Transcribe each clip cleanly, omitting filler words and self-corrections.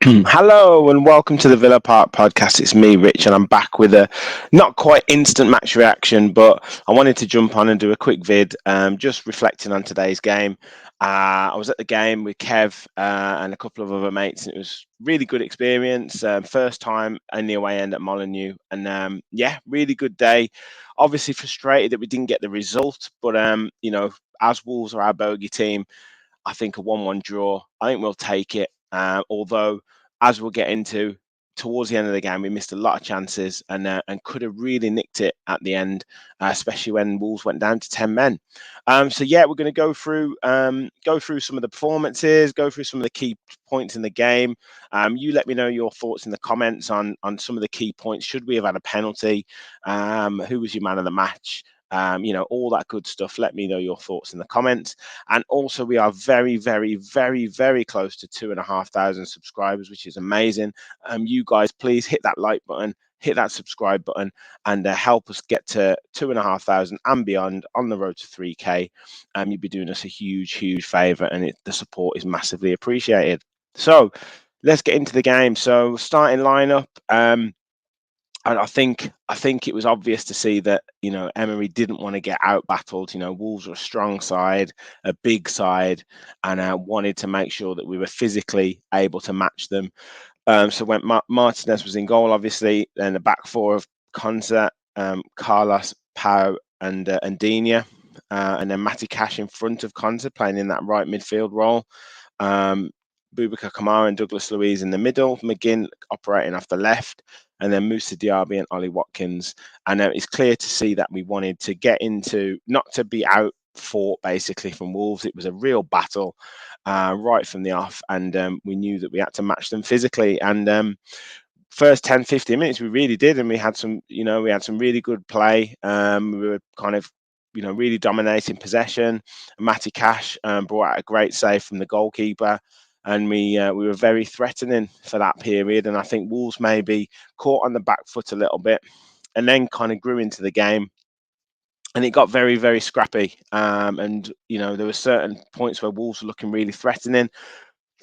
Hello and welcome to the Villa Park podcast. It's me, Rich, and I'm back with a not quite instant match reaction, but I wanted to jump on and do a quick vid, just reflecting on today's game. I was at the game with Kev and a couple of other mates, and it was really good experience. First time in the away end at Molinuex, and yeah, really good day. Obviously frustrated that we didn't get the result, but as Wolves are our bogey team, I think a 1-1 draw, I think we'll take it. Although, as we'll get into towards the end of the game, we missed a lot of chances and could have really nicked it at the end, especially when Wolves went down to 10 men. So yeah, we're going to go through some of the performances, go through some of the key points in the game. You let me know your thoughts in the comments on some of the key points. Should we have had a penalty? Who was your man of the match? All that good stuff. Let me know your thoughts in the comments. And also, we are very, very, very, very close to 2,500 subscribers, which is amazing. You guys, please hit that like button, hit that subscribe button, and help us get to 2,500 and beyond on the road to 3K. You'd be doing us a huge, huge favour, and the support is massively appreciated. So let's get into the game. So starting lineup. And I think it was obvious to see that Emery didn't want to get out battled. Wolves are a strong side, a big side, and wanted to make sure that we were physically able to match them. So when Martinez was in goal, obviously, then the back four of Konza, Carlos, Pau, and Dina, and then Matty Cash in front of Konza playing in that right midfield role. Um, Boubacar Kamara and Douglas Luiz in the middle, McGinn operating off the left, and then Moussa Diaby and Ollie Watkins. And it's clear to see that we wanted to get into, not to be out fought basically from Wolves. It was a real battle right from the off, and we knew that we had to match them physically. And first 10, 15 minutes, we really did, and we had some really good play. We were kind of really dominating possession. Matty Cash brought out a great save from the goalkeeper, and we were very threatening for that period. And I think Wolves maybe caught on the back foot a little bit, and then kind of grew into the game. And it got very, very scrappy. And there were certain points where Wolves were looking really threatening,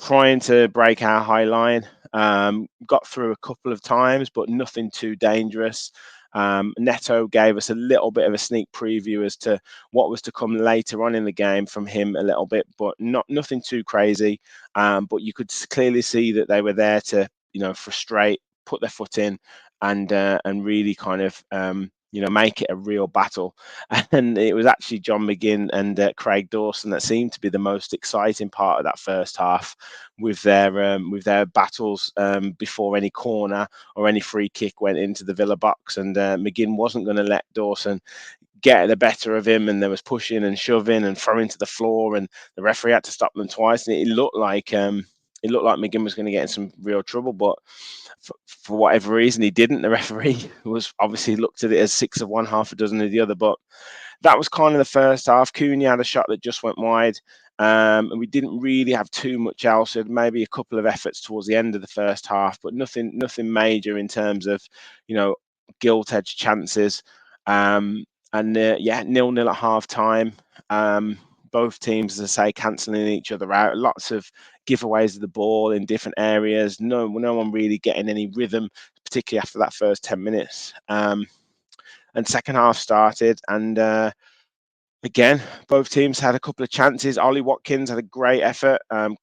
trying to break our high line. Got through a couple of times, but nothing too dangerous. Neto gave us a little bit of a sneak preview as to what was to come later on in the game from him a little bit, but nothing too crazy. But you could clearly see that they were there to, frustrate, put their foot in, and really kind of make it a real battle. And it was actually John McGinn and Craig Dawson that seemed to be the most exciting part of that first half, with their battles before any corner or any free kick went into the Villa box. And McGinn wasn't going to let Dawson get the better of him, and there was pushing and shoving and throwing to the floor, and the referee had to stop them twice. And it looked like McGinn was going to get in some real trouble, but for whatever reason he didn't. The referee was obviously looked at it as 6 of one, half a dozen of the other. But that was kind of the first half. Cunha had a shot that just went wide, and we didn't really have too much else. We had maybe a couple of efforts towards the end of the first half, but nothing major in terms of gilt edge chances. And yeah, 0-0 at half time. Both teams, as I say, cancelling each other out. Lots of giveaways of the ball in different areas. No one really getting any rhythm, particularly after that first 10 minutes. And second half started, and again, both teams had a couple of chances. Ollie Watkins had a great effort.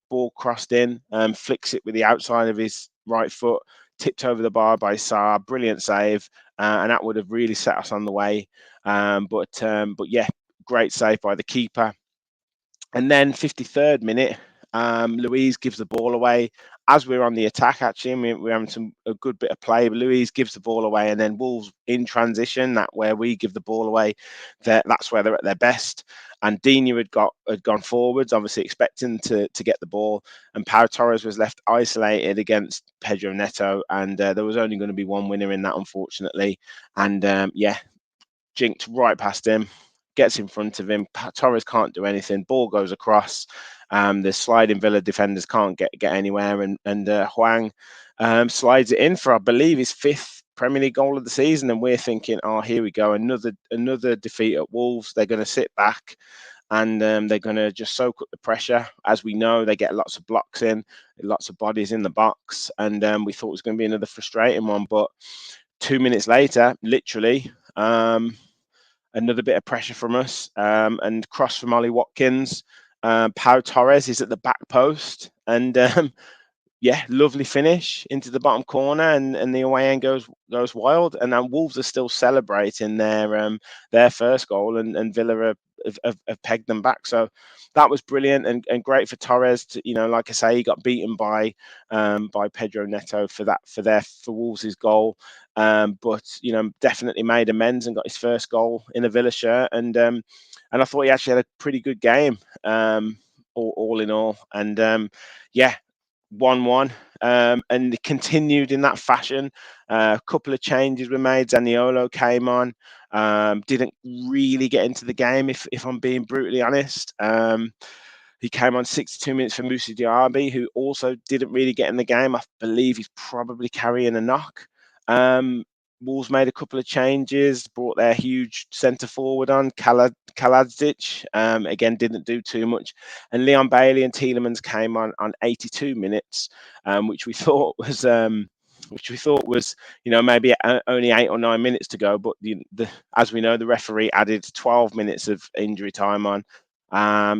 Ball crossed in, flicks it with the outside of his right foot, tipped over the bar by Sarr. Brilliant save, and that would have really set us on the way. But yeah, great save by the keeper. And then 53rd minute, Louise gives the ball away as we're on the attack. Actually, we're having a good bit of play. But Louise gives the ball away, and then Wolves in transition. That where we give the ball away, that's where they're at their best. And Dina had gone forwards, obviously expecting to get the ball, and Pau Torres was left isolated against Pedro Neto, and there was only going to be one winner in that, unfortunately. And yeah, jinked right past him, gets in front of him. Torres can't do anything. Ball goes across. The sliding Villa defenders can't get anywhere, and Hwang slides it in for, I believe, his 5th Premier League goal of the season. And we're thinking, oh, here we go, another defeat at Wolves. They're going to sit back and they're going to just soak up the pressure. As we know, they get lots of blocks in, lots of bodies in the box, and we thought it was going to be another frustrating one. But 2 minutes later, literally, another bit of pressure from us, and cross from Ollie Watkins. Pau Torres is at the back post, and yeah, lovely finish into the bottom corner, and the away end goes wild. And now Wolves are still celebrating their first goal, and Villa have pegged them back. So that was brilliant and great for Torres. To, like I say, he got beaten by Pedro Neto for Wolves' goal, but definitely made amends and got his first goal in a Villa shirt. And I thought he actually had a pretty good game, all in all. And yeah. 1-1, and continued in that fashion. A couple of changes were made. Zaniolo came on. Didn't really get into the game, if I'm being brutally honest. He came on 62 minutes for Moussa Diaby, who also didn't really get in the game. I believe he's probably carrying a knock. Wolves made a couple of changes, brought their huge centre forward on, Kaladzic. Again, didn't do too much. And Leon Bailey and Tielemans came on 82 minutes, which we thought was maybe only 8 or 9 minutes to go. But as we know, the referee added 12 minutes of injury time on.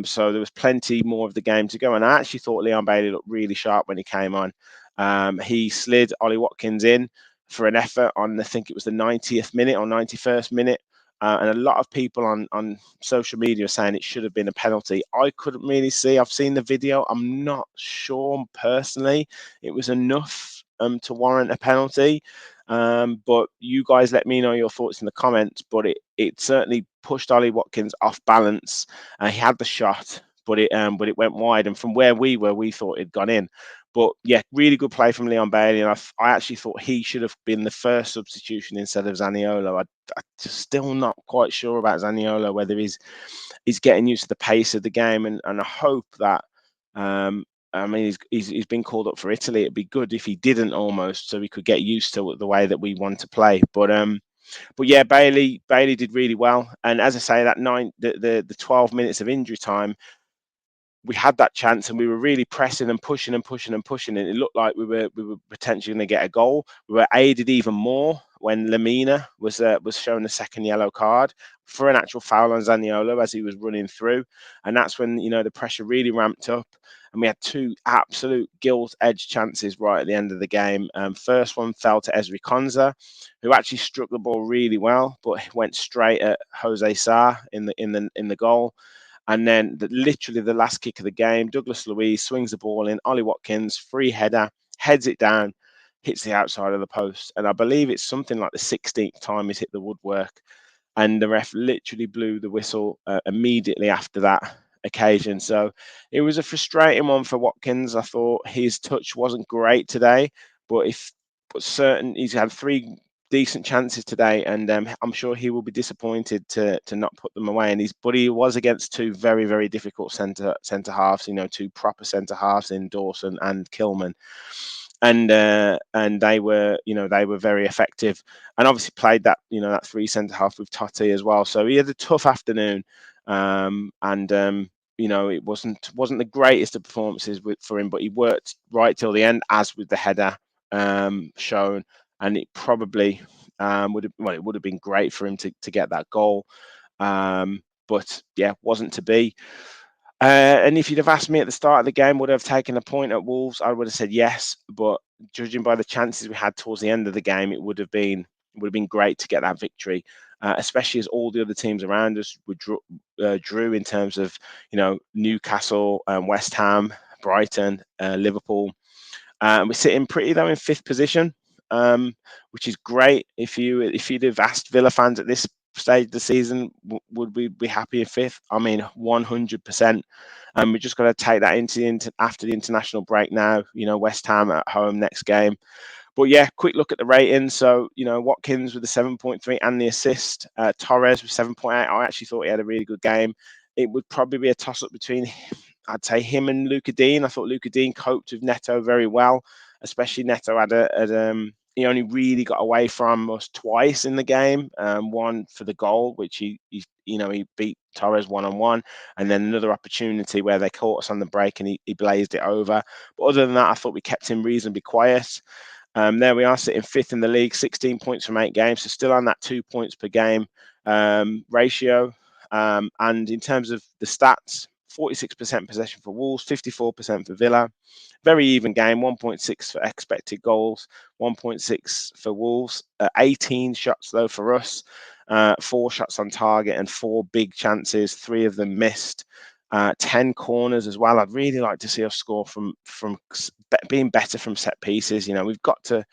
So there was plenty more of the game to go. And I actually thought Leon Bailey looked really sharp when he came on. He slid Ollie Watkins in for an effort on, I think it was the 90th minute or 91st minute. And a lot of people on social media are saying it should have been a penalty. I couldn't really see. I've seen the video. I'm not sure personally it was enough to warrant a penalty. But you guys let me know your thoughts in the comments. But it certainly pushed Ollie Watkins off balance. He had the shot, but it went wide. And from where we were, we thought it'd gone in. But yeah, really good play from Leon Bailey, and I actually thought he should have been the first substitution instead of Zaniolo. I'm still not quite sure about Zaniolo, whether he's getting used to the pace of the game, and I hope that. I mean, he's been called up for Italy. It'd be good if he didn't, almost, so we could get used to the way that we want to play. But yeah, Bailey did really well, and as I say, that the 12 minutes of injury time, we had that chance and we were really pressing and pushing and pushing and pushing, and it looked like we were potentially going to get a goal. We were aided even more when Lemina was shown a second yellow card for an actual foul on Zaniolo as he was running through, and that's when the pressure really ramped up, and we had two absolute gilt-edged chances right at the end of the game. First one fell to Ezri Konsa, who actually struck the ball really well, but went straight at Jose Sarr in the goal. And then literally the last kick of the game, Douglas Luiz swings the ball in. Ollie Watkins, free header, heads it down, hits the outside of the post. And I believe it's something like the 16th time he's hit the woodwork. And the ref literally blew the whistle immediately after that occasion. So it was a frustrating one for Watkins. I thought his touch wasn't great today, but he's had 3 decent chances today, and I'm sure he will be disappointed to not put them away. But he was against 2 very, very difficult centre halves. 2 proper centre halves in Dawson and Kilman, and they were very effective, and obviously played that that 3 centre half with Totti as well. So he had a tough afternoon, and it wasn't the greatest of performances for him, but he worked right till the end, as with the header shown. And it probably would have been great for him to get that goal, but yeah, wasn't to be. And if you'd have asked me at the start of the game, would I have taken a point at Wolves? I would have said yes, but judging by the chances we had towards the end of the game, it would have been great to get that victory, especially as all the other teams around us drew in terms of Newcastle, West Ham, Brighton, Liverpool. We're sitting pretty though in 5th position, which is great. If you'd have asked Villa fans at this stage of the season, would we be happy in 5th? I mean, 100%. We just got to take that after the international break now. West Ham at home next game. But yeah, quick look at the ratings. So, Watkins with the 7.3 and the assist. Torres with 7.8. I actually thought he had a really good game. It would probably be a toss-up between, I'd say, him and Luca Dean. I thought Luca Dean coped with Neto very well, especially Neto had He only really got away from us twice in the game. One for the goal, which he beat Torres 1-on-1, and then another opportunity where they caught us on the break and he blazed it over. But other than that, I thought we kept him reasonably quiet. There we are, sitting fifth in the league, 16 points from 8 games, so still on that 2 points per game ratio. And in terms of the stats, 46% possession for Wolves, 54% for Villa. Very even game, 1.6 for expected goals, 1.6 for Wolves, 18 shots though for us, 4 shots on target and 4 big chances, 3 of them missed. 10 corners as well. I'd really like to see us score from being better from set pieces. We've got to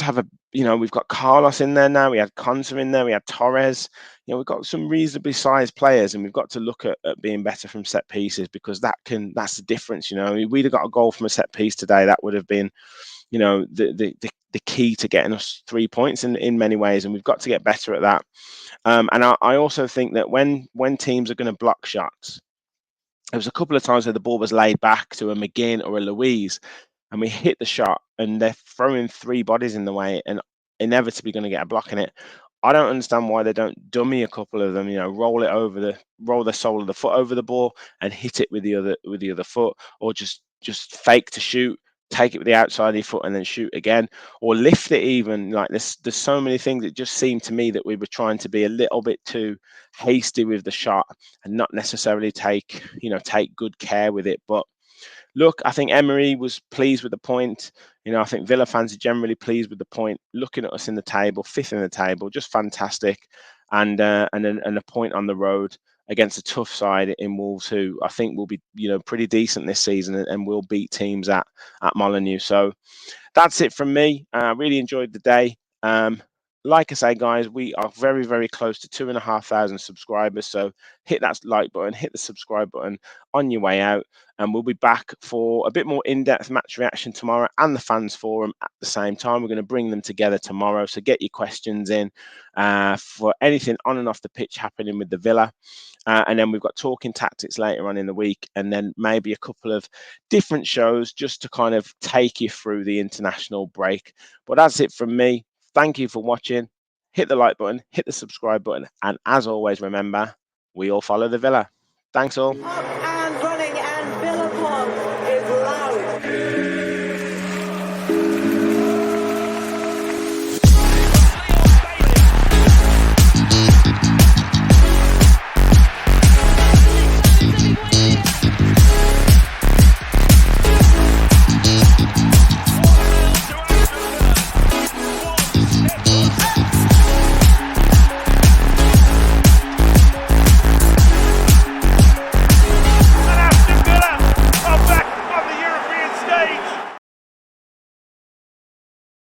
have we've got Carlos in there now. We had Konsa in there. We had Torres. We've got some reasonably sized players, and we've got to look at being better from set pieces, because that's the difference. We'd have got a goal from a set piece today. That would have been, the key to getting us 3 points in many ways, and we've got to get better at that. And I also think that when teams are going to block shots, there was a couple of times where the ball was laid back to a McGinn or a Louise, and we hit the shot, and they're throwing 3 bodies in the way and inevitably going to get a block in it. I don't understand why they don't dummy a couple of them. Roll the sole of the foot over the ball and hit it with the other foot, or just fake to shoot, take it with the outside of your foot and then shoot again, or lift it even. Like there's so many things. It just seemed to me that we were trying to be a little bit too hasty with the shot and not necessarily take good care with it. But look, I think Emery was pleased with the point. I think Villa fans are generally pleased with the point. Looking at us in the table, 5th in the table, just fantastic, and a point on the road against a tough side in Wolves, who I think will be pretty decent this season and will beat teams at Molinuex. So that's it from me. Really enjoyed the day. Like I say, guys, we are very, very close to 2,500 subscribers. So hit that like button, hit the subscribe button on your way out. And we'll be back for a bit more in-depth match reaction tomorrow and the fans forum at the same time. We're going to bring them together tomorrow. So get your questions in for anything on and off the pitch happening with the Villa. And then we've got talking tactics later on in the week, and then maybe a couple of different shows just to kind of take you through the international break. But that's it from me. Thank you for watching. Hit the like button, hit the subscribe button, and as always, remember, we all follow the Villa. Thanks all.